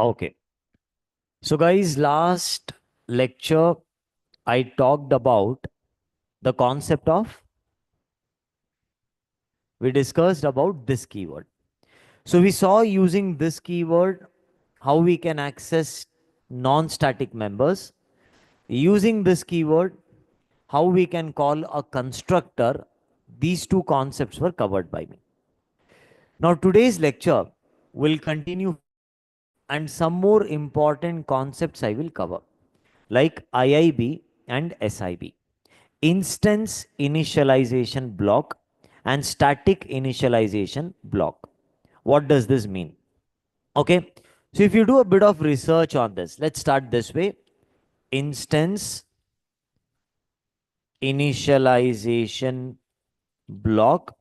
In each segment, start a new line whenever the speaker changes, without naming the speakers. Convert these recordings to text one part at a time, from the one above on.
Okay. So, guys, last lecture I talked about the concept of, we discussed about this keyword. So, we saw using this keyword how we can access non static members. Using this keyword, how we can call a constructor. These two concepts were covered by me. Now, today's lecture will continue further, and some more important concepts I will cover, like IIB and SIB, instance initialization block and static initialization block. What does this mean? Okay, so if you do a bit of research on this, let's start this way. Instance initialization block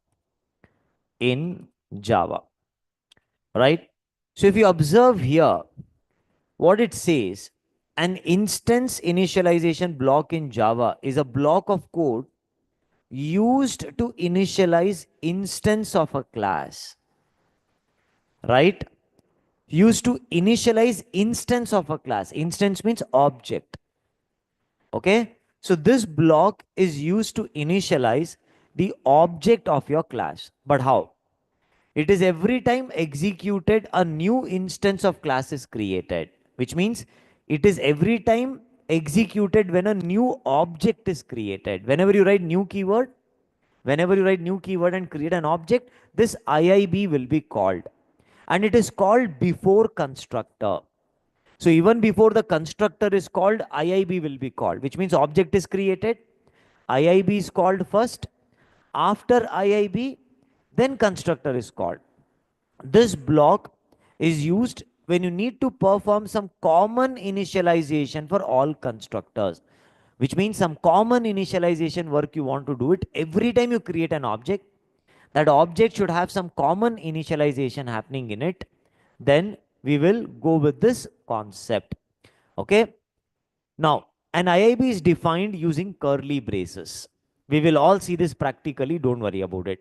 in Java, right? So if you observe here, what it says, an instance initialization block in Java is a block of code used to initialize instance of a class, right? Used to initialize instance of a class. Instance means object. Okay, so this block is used to initialize the object of your class. But how? It is every time executed, a new instance of class is created, which means it is every time executed when a new object is created. Whenever you write new keyword and create an object, this IIB will be called. And it is called before constructor. So even before the constructor is called, IIB will be called, which means object is created. IIB is called first. After IIB, then constructor is called. This block is used when you need to perform some common initialization for all constructors, which means some common initialization work you want to do it every time you create an object. That object should have some common initialization happening in it. Then we will go with this concept. Okay. Now, an IIB is defined using curly braces. We will all see this practically. Don't worry about it.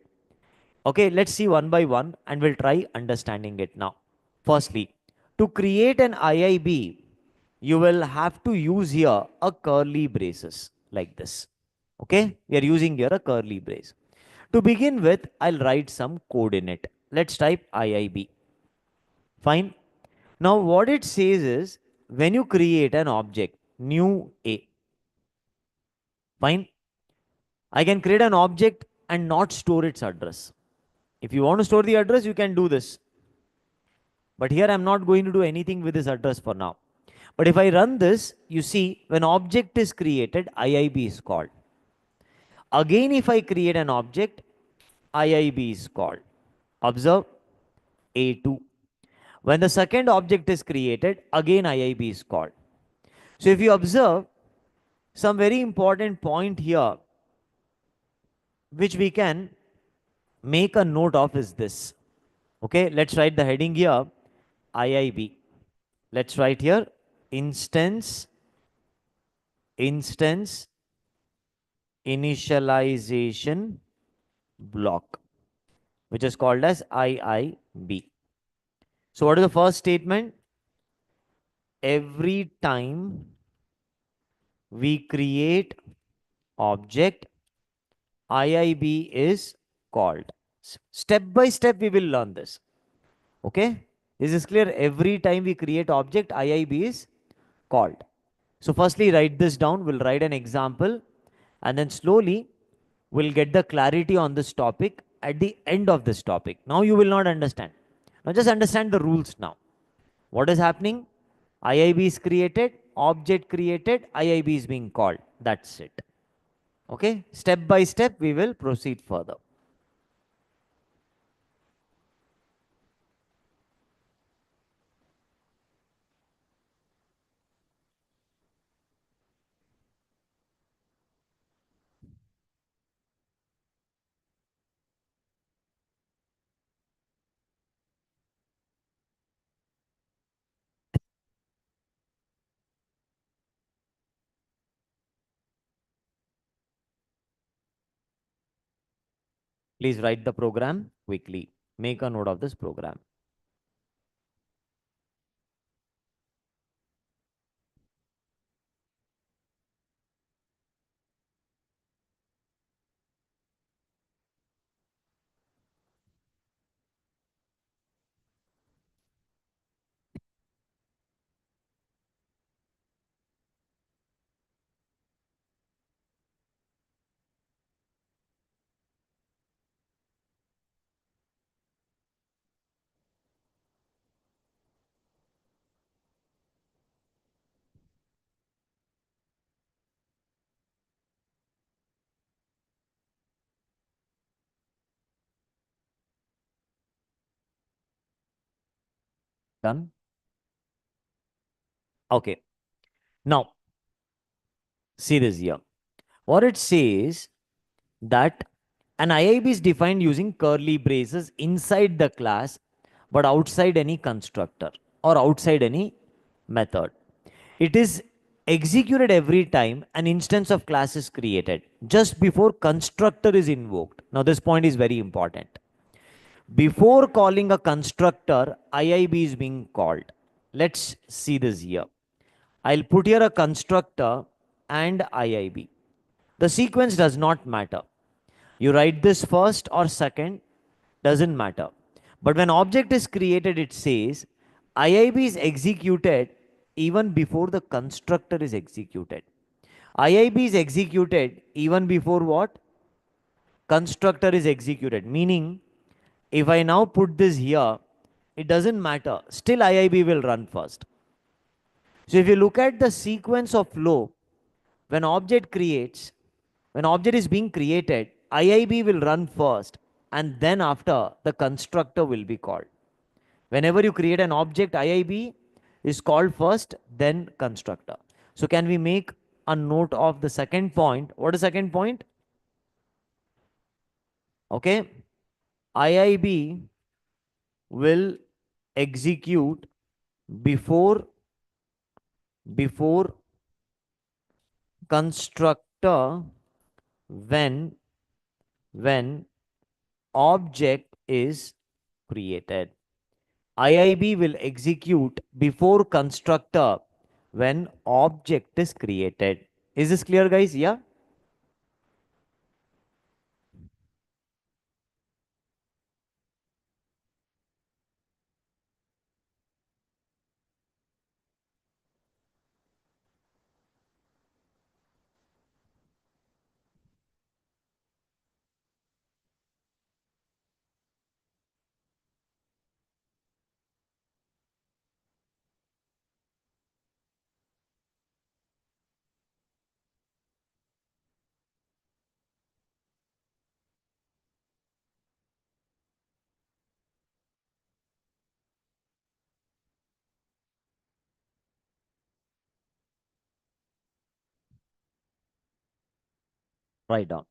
Okay, let's see one by one and we'll try understanding it now. Firstly, to create an IIB, you will have to use here a curly braces like this. Okay, we are using here a curly brace. To begin with, I'll write some code in it. Let's type IIB. Fine. Now, what it says is when you create an object, new A, fine, I can create an object and not store its address. If you want to store the address, you can do this. But here I'm not going to do anything with this address for now. But if I run this, you see when object is created, IIB is called. Again, if I create an object, IIB is called. Observe A2. When the second object is created, again IIB is called. So if you observe, some very important point here, which we can make a note of is this. Okay, let's write the heading here, IIB. Let's write here, instance initialization block, which is called as IIB. So what is the first statement? Every time we create object, IIB is called. Step by step, we will learn this. Okay? Is this clear? Every time we create object, IIB is called. So firstly, write this down. We'll write an example and then slowly we'll get the clarity on this topic at the end of this topic. Now you will not understand. Now just understand the rules now. What is happening? IIB is created, object created, IIB is being called. That's it. Okay? Step by step, we will proceed further. Please write the program quickly. Make a note of this program. Done. Okay. Now, see this here. What it says that an IIB is defined using curly braces inside the class, but outside any constructor or outside any method. It is executed every time an instance of class is created, just before constructor is invoked. Now, this point is very important. Before calling a constructor, IIB is being called. Let's see this here. I'll put here a constructor and IIB. The sequence does not matter. You write this first or second, doesn't matter. But when object is created, it says IIB is executed even before the constructor is executed. IIB is executed even before what? Constructor is executed. Meaning, if I now put this here, it doesn't matter. Still IIB will run first. So if you look at the sequence of flow, when object creates, when object is being created, IIB will run first and then after the constructor will be called. Whenever you create an object, IIB is called first, then constructor. So can we make a note of the second point? What is second point? Okay. IIB will execute before constructor when object is created. IIB will execute before constructor when object is created. Is this clear, guys? Yeah. Write down.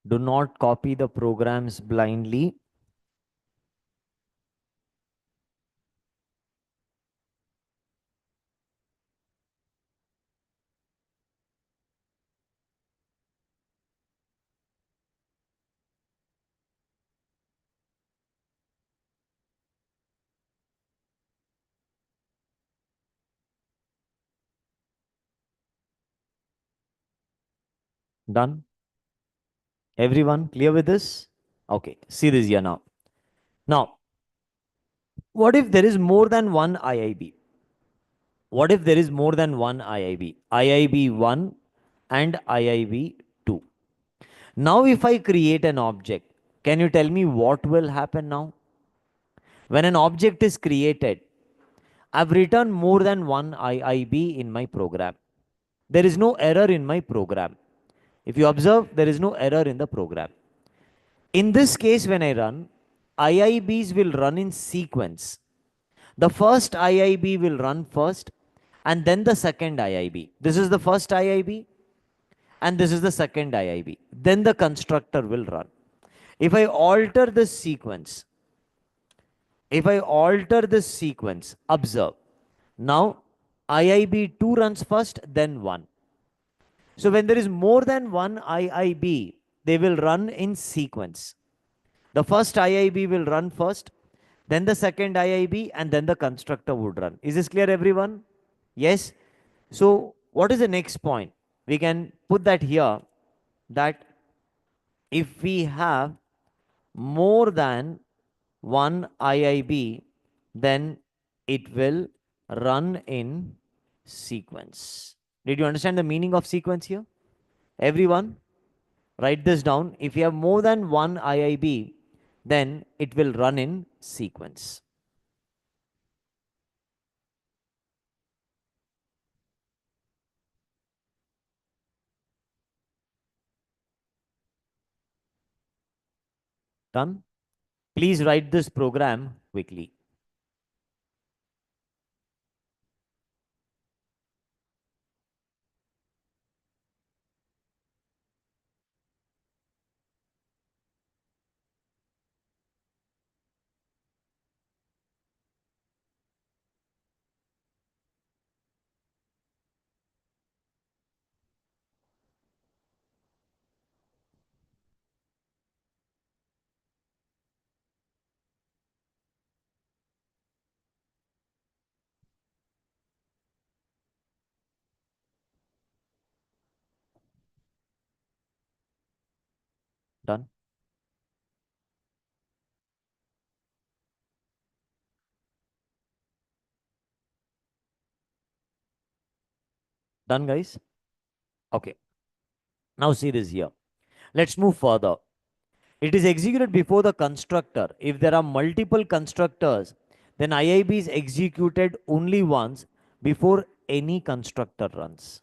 Do not copy the programs blindly. Done. Everyone clear with this? Okay. See this here now. Now, what if there is more than one IIB? What if there is more than one IIB? IIB 1 and IIB 2. Now, if I create an object, can you tell me what will happen now? When an object is created, I've written more than one IIB in my program. There is no error in my program. If you observe, there is no error in the program. In this case, when I run, IIBs will run in sequence. The first IIB will run first and then the second IIB. This is the first IIB and this is the second IIB. Then the constructor will run. If I alter this sequence, observe. Now IIB 2 runs first, then 1. So when there is more than one IIB, they will run in sequence. The first IIB will run first, then the second IIB, and then the constructor would run. Is this clear, everyone? Yes. So what is the next point? We can put that here, that if we have more than one IIB, then it will run in sequence. Did you understand the meaning of sequence here? Everyone, write this down. If you have more than one IIB, then it will run in sequence. Done. Please write this program quickly. Done. Done, guys. Okay. Now see this here. Let's move further. It is executed before the constructor. If there are multiple constructors, then IIB is executed only once before any constructor runs.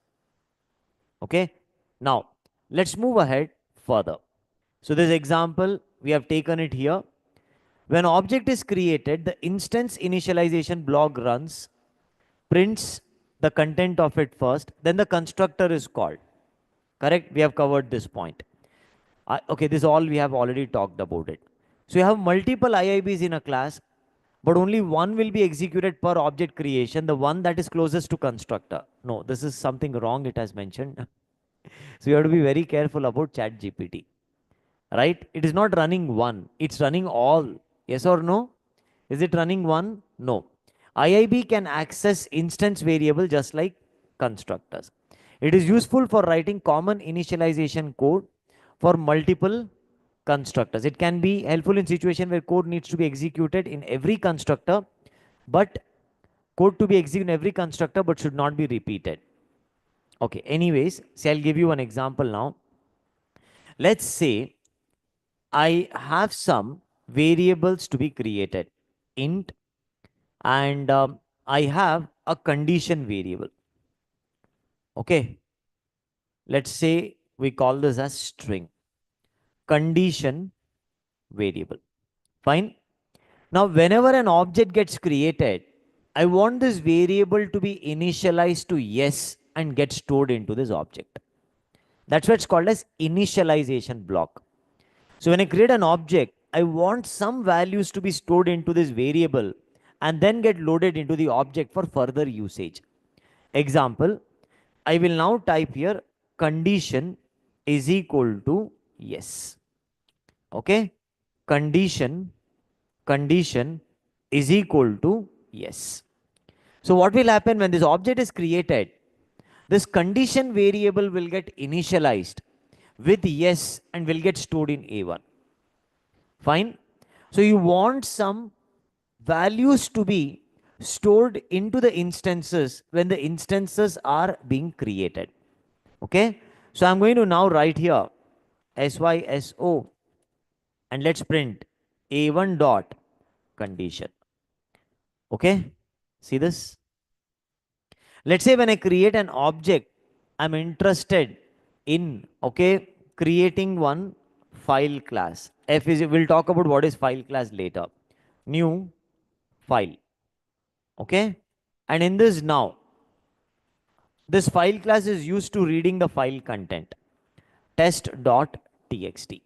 Okay. Now, let's move ahead further. So this example, we have taken it here. When object is created, the instance initialization block runs, prints the content of it first, then the constructor is called. Correct? We have covered this point. Okay, this all we have already talked about it. So you have multiple IIBs in a class, but only one will be executed per object creation, the one that is closest to constructor. No, this is something wrong it has mentioned. So you have to be very careful about chat GPT. Right? It is not running one, it's running all. Yes or no? Is it running one? No. IIB can access instance variable just like constructors. It is useful for writing common initialization code for multiple constructors. It can be helpful in situation where code needs to be executed in every constructor, but code to be executed in every constructor but should not be repeated. Okay, anyways, see, I'll give you an example now. Let's say I have some variables to be created, int, and I have a condition variable. Okay, let's say we call this as string condition variable. Fine. Now, whenever an object gets created, I want this variable to be initialized to yes and get stored into this object. That's what's called as initialization block. So when I create an object, I want some values to be stored into this variable and then get loaded into the object for further usage. Example, I will now type here condition is equal to yes. Okay. Condition is equal to yes. So what will happen when this object is created? This condition variable will get initialized with yes and will get stored in A1. Fine. So you want some values to be stored into the instances when the instances are being created. Okay. So I'm going to now write here SYSO and let's print A1 dot condition. Okay. See this? Let's say when I create an object, I'm interested in, okay, creating one file class. F is, we'll talk about what is file class later. New file. Okay. And in this now, this file class is used to reading the file content. Test.txt.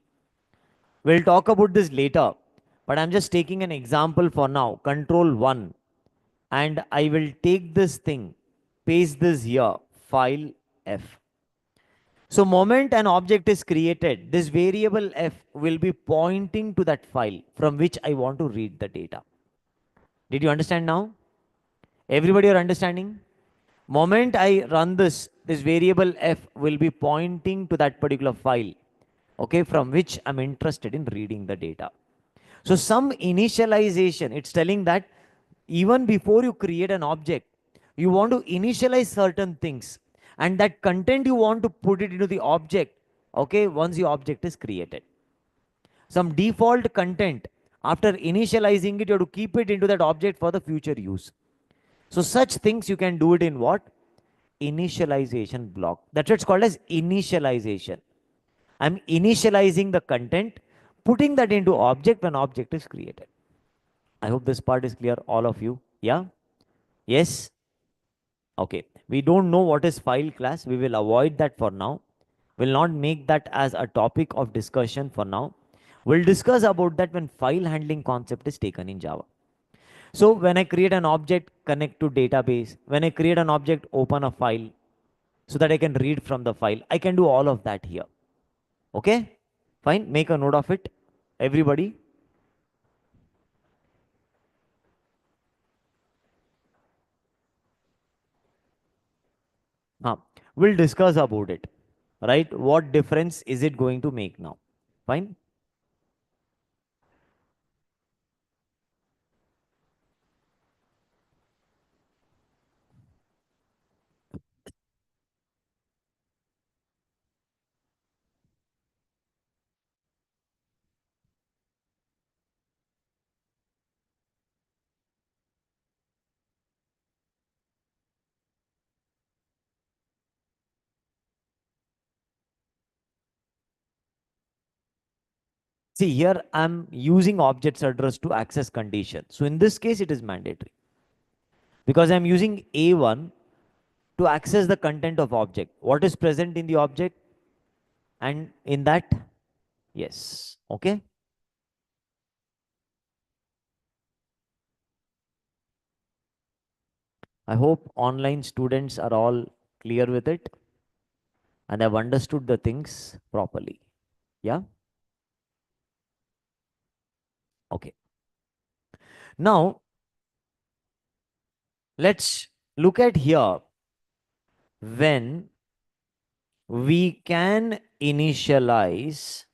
We'll talk about this later, but I'm just taking an example for now. Control 1. And I will take this thing, paste this here, file F. So moment an object is created, this variable F will be pointing to that file from which I want to read the data. Did you understand now? Everybody are understanding? Moment I run this, this variable F will be pointing to that particular file, okay, from which I'm interested in reading the data. So some initialization, it's telling that even before you create an object, you want to initialize certain things and that content you want to put it into the object, okay, once the object is created. Some default content, after initializing it, you have to keep it into that object for the future use. So such things you can do it in what? Initialization block. That's what's called as initialization. I'm initializing the content, putting that into object when object is created. I hope this part is clear, all of you. Yeah? Yes? Okay. We don't know what is file class. We will avoid that for now. We'll not make that as a topic of discussion for now. We'll discuss about that when file handling concept is taken in Java. So when I create an object, connect to database. When I create an object, open a file so that I can read from the file. I can do all of that here. Okay? Fine. Make a note of it. Everybody. Huh. We'll discuss about it. Right? What difference is it going to make now? Fine. See here, I'm using object's address to access condition. So in this case, it is mandatory because I'm using A1 to access the content of object. What is present in the object and in that? Yes. Okay. I hope online students are all clear with it and have understood the things properly. Yeah. Okay. Now let's look at here when we can initialize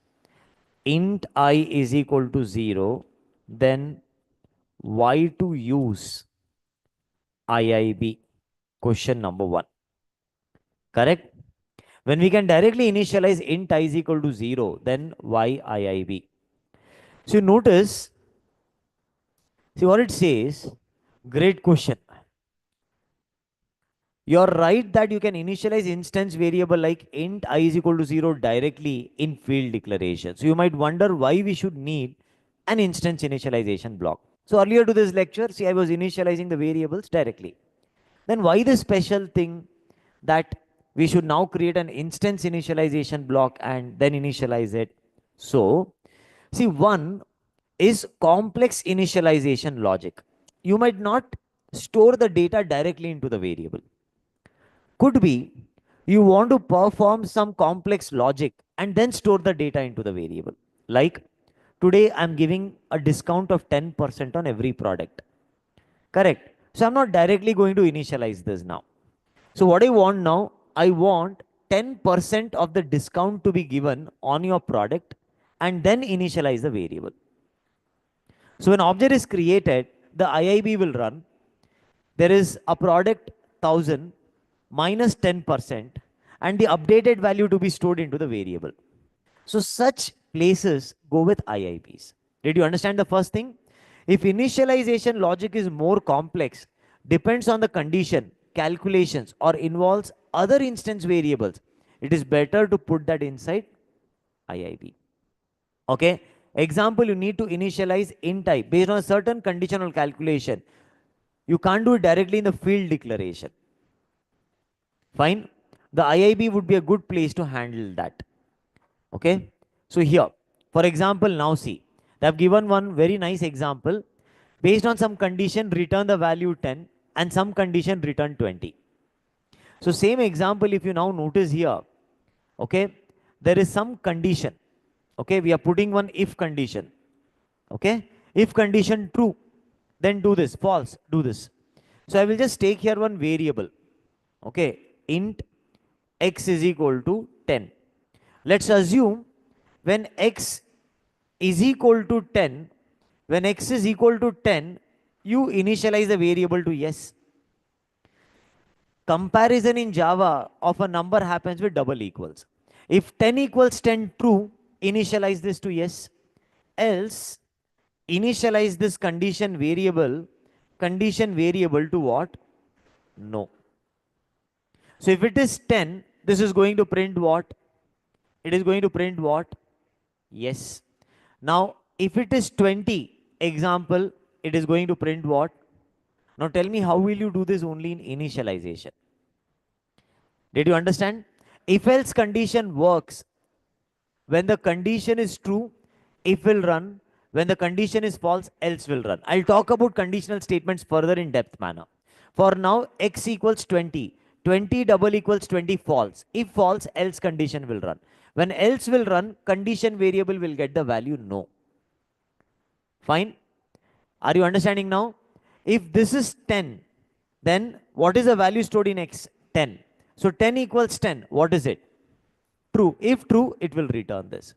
int I is equal to 0, then why to use IIB? Question number one. Correct? When we can directly initialize int I is equal to 0, then why IIB? So you notice, see what it says. Great question. You're right that you can initialize instance variable like int I is equal to 0 directly in field declaration. So you might wonder why we should need an instance initialization block. So earlier to this lecture, see, I was initializing the variables directly. Then why the special thing that we should now create an instance initialization block and then initialize it? So, see, one is complex initialization logic. You might not store the data directly into the variable. Could be you want to perform some complex logic and then store the data into the variable. Like today, I'm giving a discount of 10% on every product. Correct. So I'm not directly going to initialize this now. So what I want now, I want 10% of the discount to be given on your product and then initialize the variable. So when object is created, the IIB will run. There is a product 1000 minus 10% and the updated value to be stored into the variable. So such places go with IIBs. Did you understand the first thing? If initialization logic is more complex, depends on the condition, calculations, or involves other instance variables, it is better to put that inside IIB. Okay. Example, you need to initialize int type based on a certain conditional calculation. You can't do it directly in the field declaration. Fine. The IIB would be a good place to handle that. Okay. So here, for example, now see, they have given one very nice example. Based on some condition, return the value 10 and some condition return 20. So same example, if you now notice here, okay, there is some condition. Okay, we are putting one if condition. Okay, if condition true, then do this, false, do this. So I will just take here one variable. Okay, int x is equal to 10. Let's assume when x is equal to 10, when x is equal to 10, you initialize the variable to yes. Comparison in Java of a number happens with double equals. If 10 equals 10 true, initialize this to yes. Else, initialize this condition variable to what? No. So if it is 10, this is going to print what? It is going to print what? Yes. Now, if it is 20, example, it is going to print what? Now tell me, how will you do this only in initialization? Did you understand? If else condition works, when the condition is true, if will run. When the condition is false, else will run. I'll talk about conditional statements further in depth manner. For now, x equals 20. 20 double equals 20 false. If false, else condition will run. When else will run, condition variable will get the value no. Fine. Are you understanding now? If this is 10, then what is the value stored in x? 10. So 10 equals 10. What is it? True. If true, it will return this.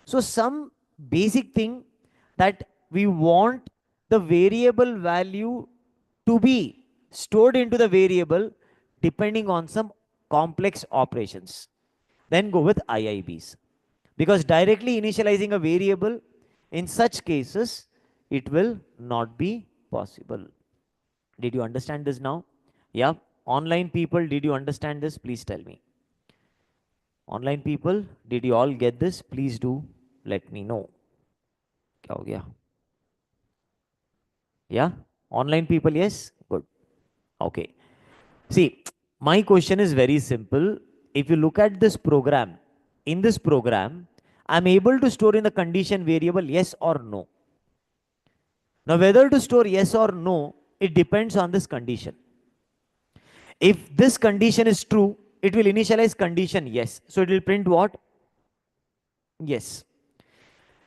So some basic thing that we want the variable value to be stored into the variable depending on some complex operations. Then go with IIBs. Because directly initializing a variable, in such cases, it will not be possible. Did you understand this now? Yeah. Online people, did you understand this? Please tell me. Online people, did you all get this? Please do let me know. क्या हो गया? Yeah? Online people, yes? Good. Okay. See, my question is very simple. If you look at this program, in this program, I'm able to store in the condition variable yes or no. Now, whether to store yes or no, it depends on this condition. If this condition is true, it will initialize condition yes. So it will print what? Yes.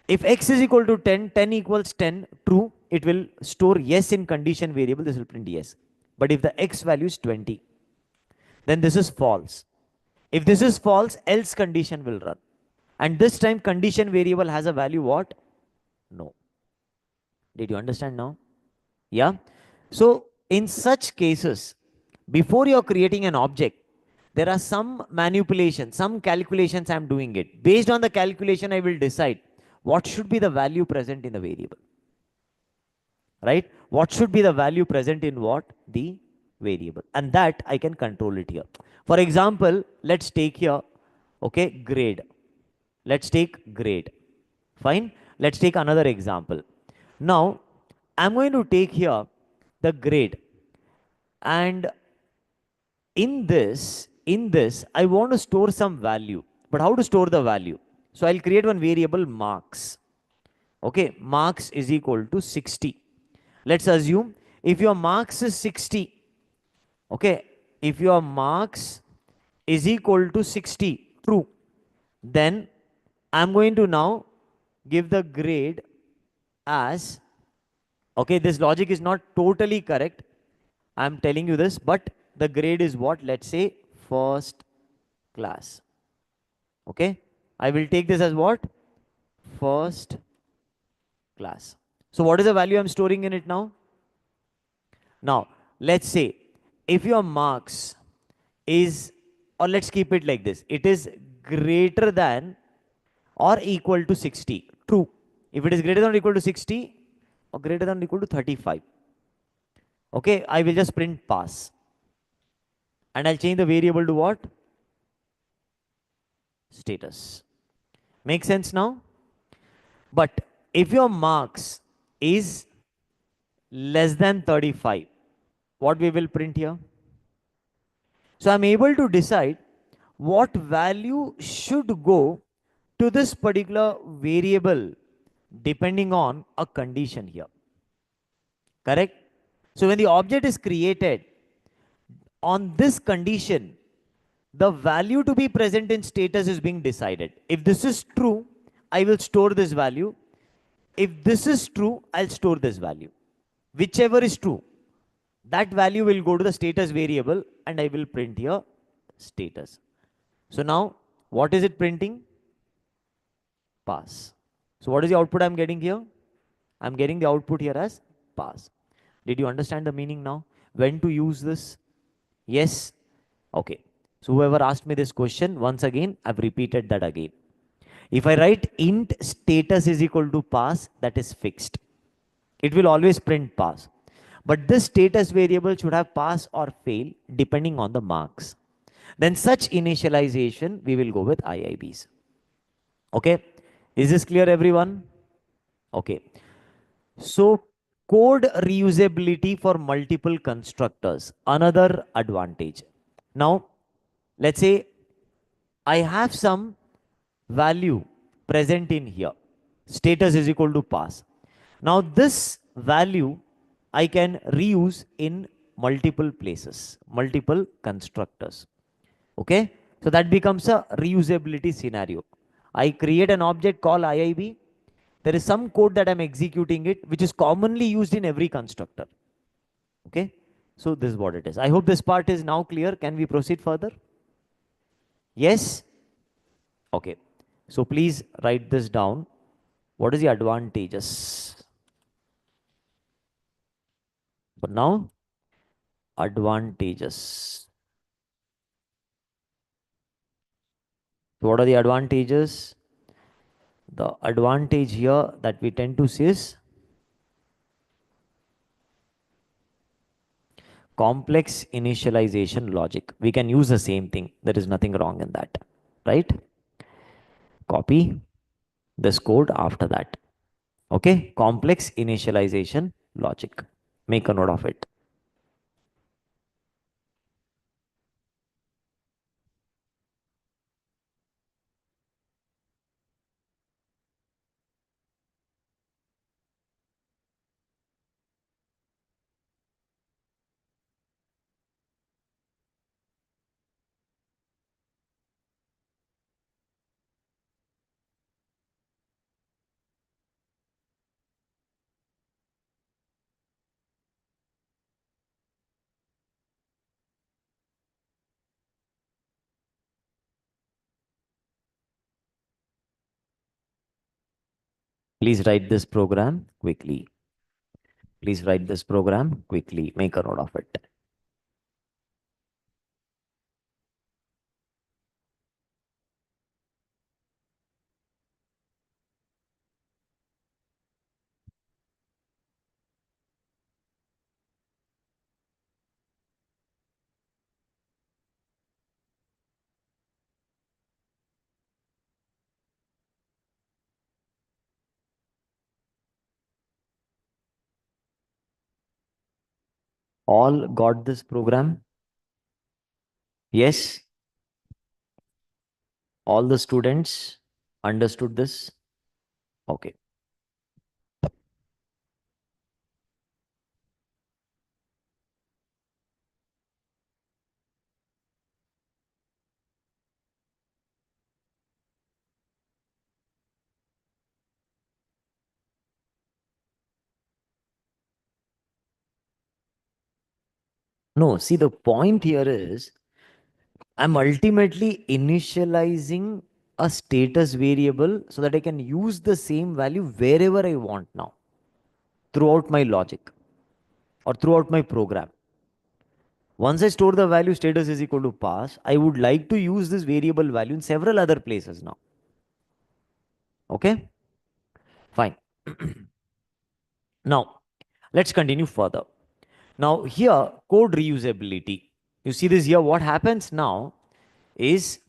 If x is equal to 10, 10 equals 10, true, it will store yes in condition variable. This will print yes. But if the x value is 20, then this is false. If this is false, else condition will run. And this time condition variable has a value what? No. Did you understand now? Yeah. So in such cases, before you're creating an object, there are some manipulations, some calculations I'm doing it. Based on the calculation, I will decide what should be the value present in the variable. Right? What should be the value present in what? The variable. And that I can control it here. For example, let's take here, okay, grade. Let's take grade. Fine. Let's take another example. Now, I'm going to take here the grade. And in this, I want to store some value. But how to store the value? So I'll create one variable marks. Okay, marks is equal to 60. Let's assume if your marks is 60, okay, if your marks is equal to 60, true, then I'm going to now give the grade as, okay, this logic is not totally correct. I'm telling you this, but the grade is what? Let's say first class. Okay, I will take this as what? First class. So what is the value I'm storing in it now? Now, let's say if your marks is, or let's keep it like this, it is greater than or equal to 60. True. If it is greater than or equal to 60 or greater than or equal to 35, okay, I will just print pass. And I'll change the variable to what? Status. Make sense now? But if your marks is less than 35, what we will print here? So I'm able to decide what value should go to this particular variable depending on a condition here. Correct? So when the object is created, on this condition, the value to be present in status is being decided. If this is true, I will store this value. If this is true, I'll store this value. Whichever is true, that value will go to the status variable and I will print here status. So now, what is it printing? Pass. So what is the output I'm getting here? I'm getting the output here as pass. Did you understand the meaning now? When to use this? Yes? Okay. So whoever asked me this question, once again, I've repeated that again. If I write int status is equal to pass, that is fixed. It will always print pass. But this status variable should have pass or fail depending on the marks. Then such initialization, we will go with IIBs. Okay. Is this clear, everyone? Okay. So code reusability for multiple constructors, another advantage. Now, let's say I have some value present in here. Status is equal to pass. Now this value I can reuse in multiple places, multiple constructors. Okay. So that becomes a reusability scenario. I create an object called IIB. There is some code that I'm executing it, which is commonly used in every constructor. Okay. So this is what it is. I hope this part is now clear. Can we proceed further? Yes. Okay. So please write this down. What is the advantages? But now, advantages. What are the advantages? The advantage here that we tend to see is complex initialization logic. We can use the same thing. There is nothing wrong in that. Right? Copy this code after that. Okay? Complex initialization logic. Make a note of it. Please write this program quickly. Please write this program quickly. Make a note of it. All got this program? Yes? All the students understood this? Okay. No, see, the point here is I'm ultimately initializing a status variable so that I can use the same value wherever I want now throughout my logic or throughout my program. Once I store the value status is equal to pass, I would like to use this variable value in several other places now. Okay, fine. Now, let's continue further. Now, here, code reusability. You see this here, what happens now is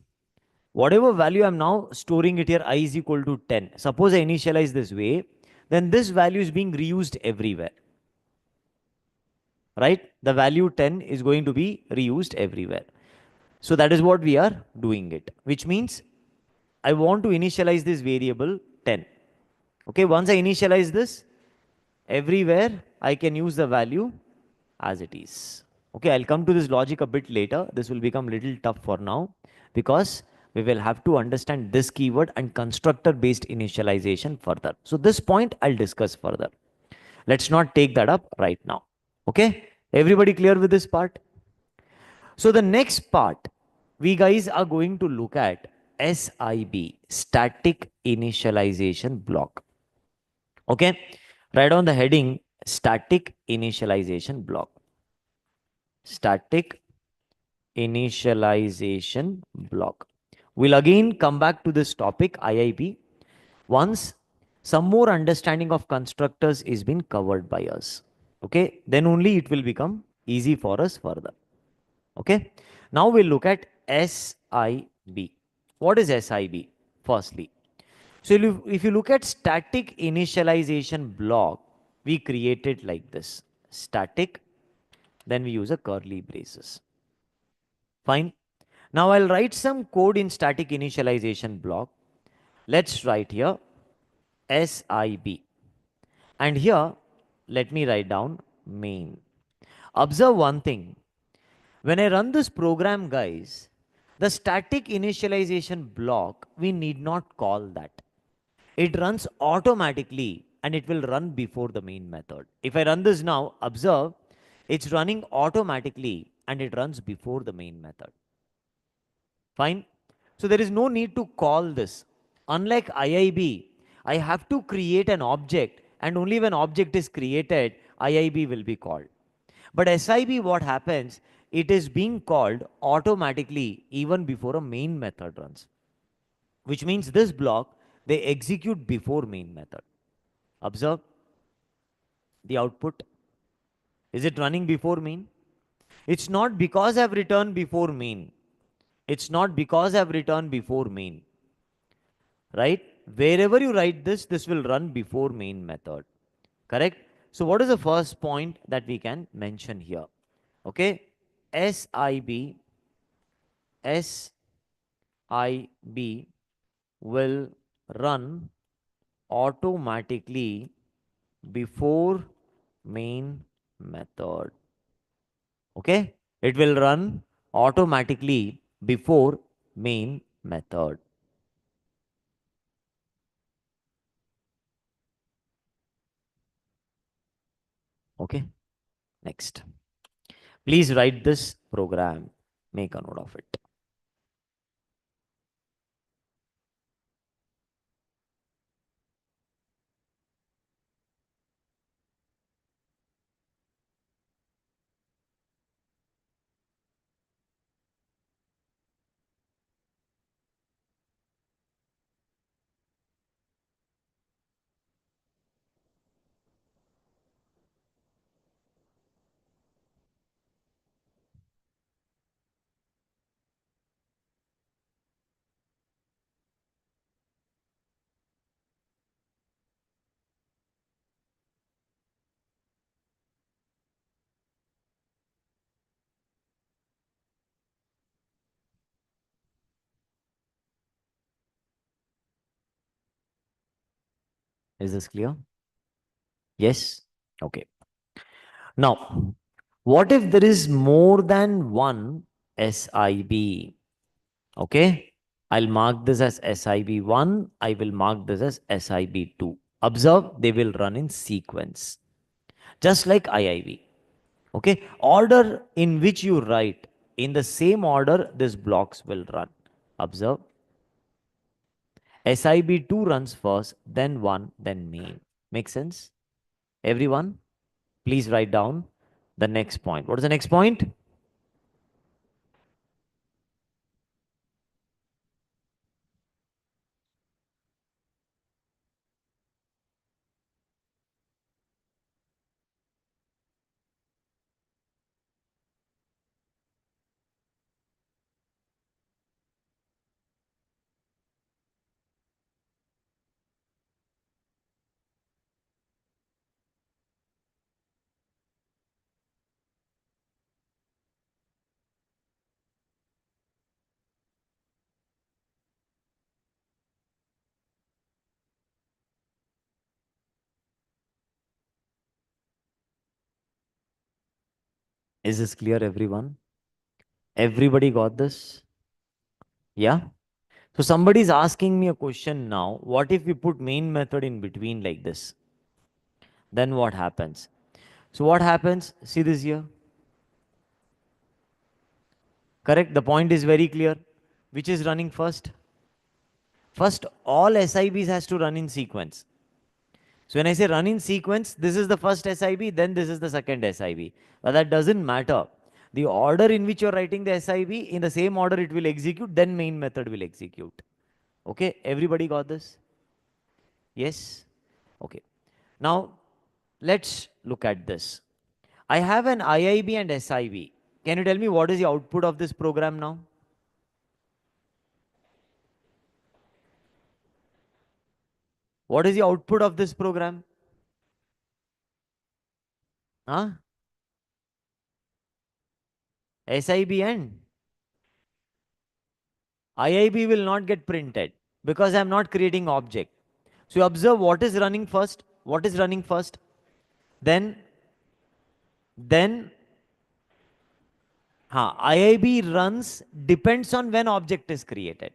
whatever value I'm now storing it here, I is equal to 10. Suppose I initialize this way, then this value is being reused everywhere. Right? The value 10 is going to be reused everywhere. So that is what we are doing it, which means I want to initialize this variable 10. Okay, once I initialize this, everywhere I can use the value as it is. Okay, I'll come to this logic a bit later. This will become little tough for now because we will have to understand this keyword and constructor based initialization further. So this point I'll discuss further. Let's not take that up right now. Okay, everybody clear with this part? So the next part, we guys are going to look at SIB, static initialization block. Okay, write on the heading static initialization block. Static initialization block. We'll again come back to this topic, IIB, once some more understanding of constructors is been covered by us. Okay, then only it will become easy for us further. Okay, now we'll look at SIB. What is SIB? Firstly, So if you look at static initialization block, we create it like this. Static, then we use a curly braces. Fine. Now I'll write some code in static initialization block. Let's write here SIB. And here, let me write down main. Observe one thing. When I run this program, guys, the static initialization block, we need not call that. It runs automatically and it will run before the main method. If I run this now, observe, it's running automatically and it runs before the main method. Fine. So there is no need to call this. Unlike IIB, I have to create an object, and only when object is created, IIB will be called. But SIB, what happens? It is being called automatically even before a main method runs. Which means this block, they execute before main method. Observe the output. Is it running before main? It's not because I've returned before main. It's not because I've returned before main. Right? Wherever you write this, this will run before main method. Correct? So what is the first point that we can mention here? Okay. SIB, SIB will run automatically before main method. Okay. It will run automatically before main method. Okay. Next. Please write this program. Make a note of it. Is this clear? Yes? Okay. Now, what if there is more than one SIB? Okay. I'll mark this as SIB1. I will mark this as SIB2. Observe, they will run in sequence, just like IIB. Okay. Order in which you write, in the same order, these blocks will run. Observe. SIB2 runs first, then 1, then main. Make sense? Everyone? Please write down the next point. What is the next point? Is this clear, everyone? Everybody got this? Yeah? So somebody is asking me a question now. What if we put main method in between like this? Then what happens? So what happens? See this here. Correct? The point is very clear. Which is running first? First, all SIBs has to run in sequence. So when I say run in sequence, this is the first SIB, then this is the second SIB. But that doesn't matter. The order in which you're writing the SIB, in the same order it will execute, then main method will execute. Okay, everybody got this? Yes? Okay. Now, let's look at this. I have an IIB and SIB. Can you tell me what is the output of this program now? What is the output of this program? Huh? SIB and IIB will not get printed because I'm not creating object. So you observe what is running first. What is running first? Then IIB runs depends on when object is created.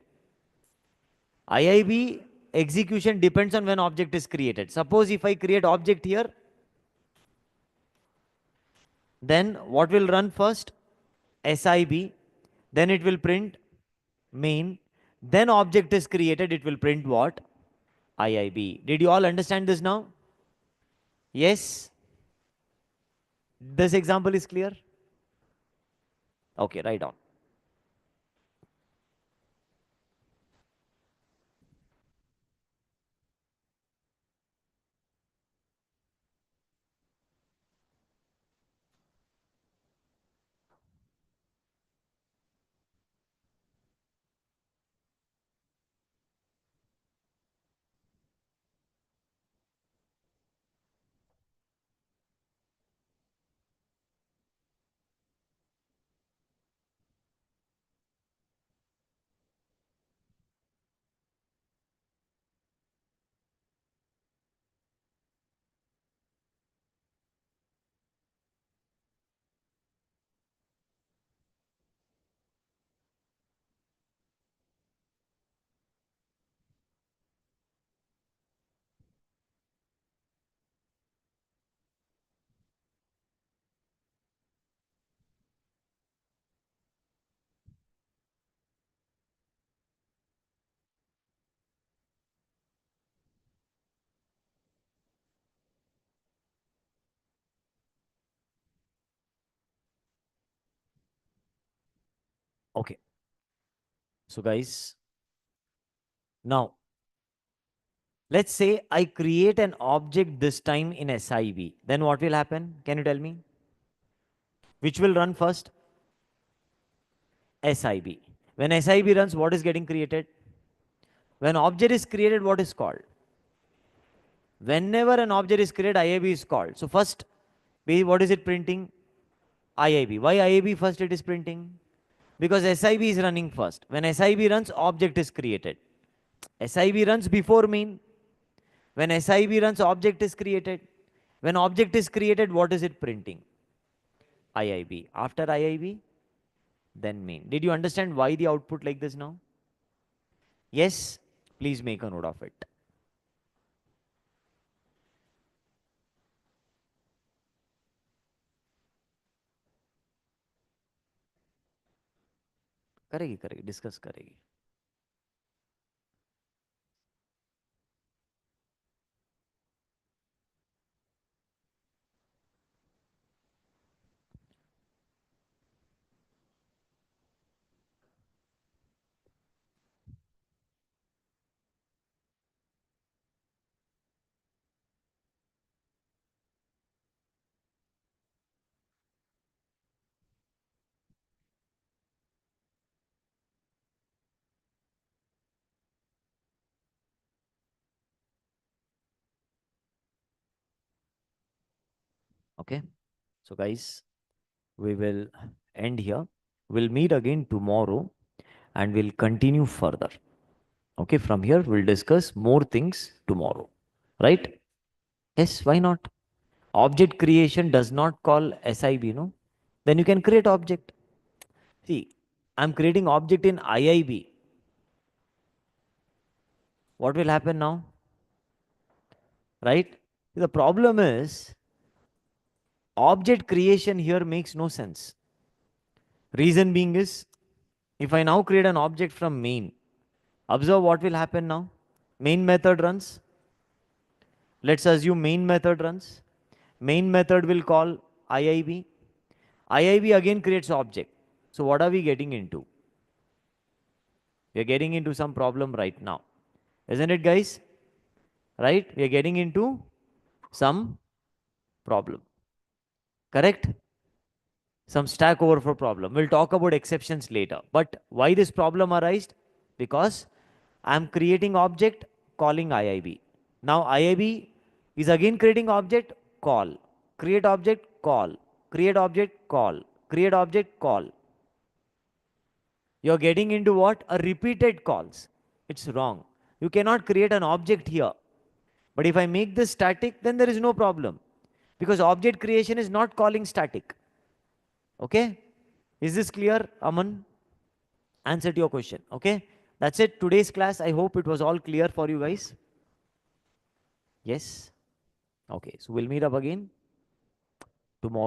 IIB execution depends on when object is created. Suppose if I create object here, then what will run first? SIB. Then it will print main. Then object is created, it will print what? IIB. Did you all understand this now? Yes? This example is clear? Okay, write down. Okay. So guys, now let's say I create an object this time in SIB. Then what will happen? Can you tell me? Which will run first? SIB. When SIB runs, what is getting created? When object is created, what is called? Whenever an object is created, IIB is called. So first, what is it printing? IIB. Why IIB first it is printing? Because SIB is running first. When SIB runs, object is created. SIB runs before main. When SIB runs, object is created. When object is created, what is it printing? IIB. After IIB, then main. Did you understand why the output like this now? Yes? Please make a note of it. करेगी करेगी discuss करेगी Okay. So guys, we will end here. We'll meet again tomorrow and we'll continue further. Okay, from here we'll discuss more things tomorrow. Right? Yes, why not? Object creation does not call SIB, no? Then you can create object. See, I'm creating object in IIB. What will happen now? Right? The problem is object creation here makes no sense. Reason being is, if I now create an object from main, observe what will happen now. Main method runs. Let's assume main method runs. Main method will call IIB. IIB again creates object. So what are we getting into? We are getting into some problem right now. Isn't it, guys? Right? We are getting into some problem. Correct? Some stack overflow problem. We'll talk about exceptions later. But why this problem arised? Because I'm creating object calling IIB. Now IIB is again creating object, call, create object, call, create object, call, create object, call. You're getting into what? A repeated calls. It's wrong. You cannot create an object here. But if I make this static, then there is no problem. Because object creation is not calling static. Okay? Is this clear, Aman? Answer to your question. Okay? That's it. Today's class. I hope it was all clear for you guys. Yes? Okay. So we'll meet up again tomorrow.